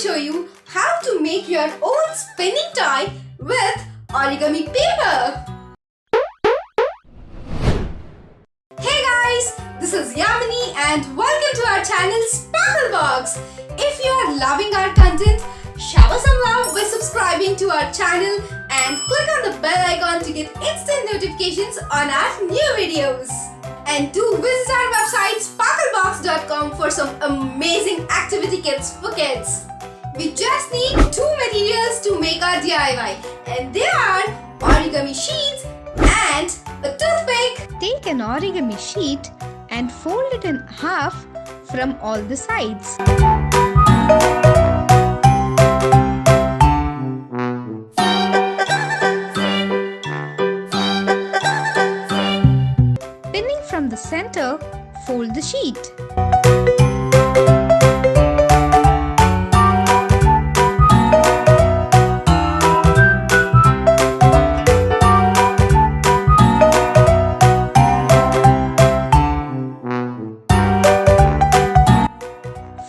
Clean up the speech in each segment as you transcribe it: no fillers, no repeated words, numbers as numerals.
show you how to make your own spinning toy with origami paper. Hey guys, this is Yamini and welcome to our channel Sparklebox. If you are loving our content, shower some love by subscribing to our channel and click on the bell icon to get instant notifications on our new videos. And do visit our website sparklebox.com for some amazing activity kits for kids. We just need two materials to make our DIY, and they are origami sheets and a toothpick. Take an origami sheet and fold it in half from all the sides. Pinning from the center, fold the sheet.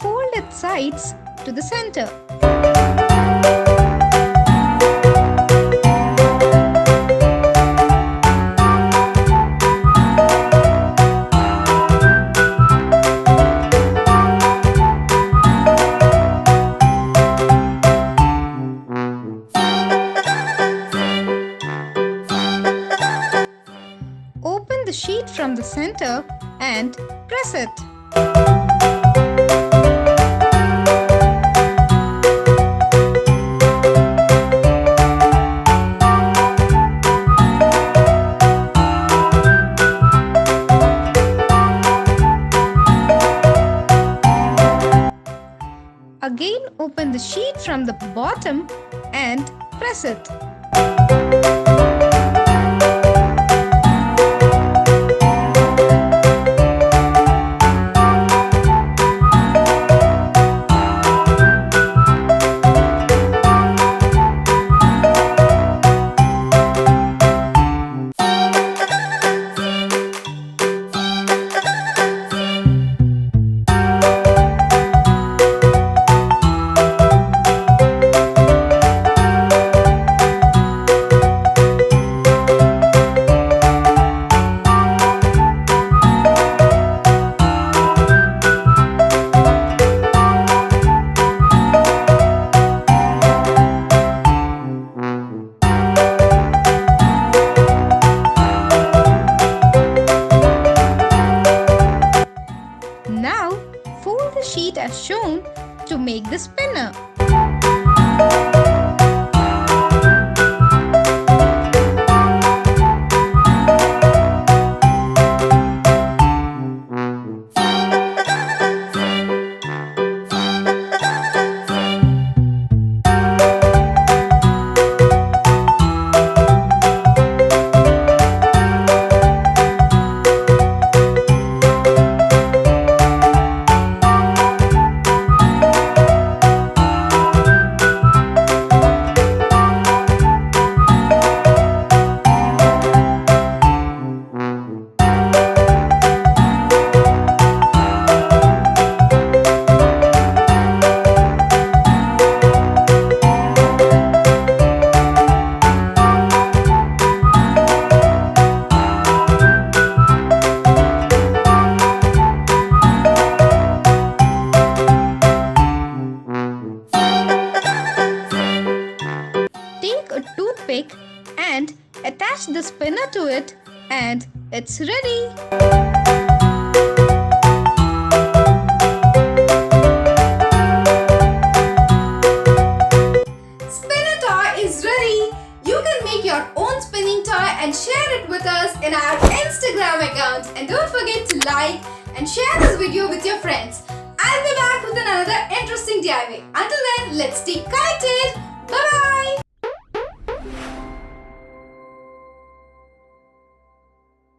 Fold its sides to the center. Open the sheet from the center and press it. Again, open the sheet from the bottom and press it. Now, fold the sheet as shown to make the spinner. Take a toothpick and attach the spinner to it, and it's ready. Spinner toy is ready. You can make your own spinning toy and share it with us in our Instagram account. And don't forget to like and share this video with your friends. I'll be back with another interesting DIY. Until then, let's stay connected.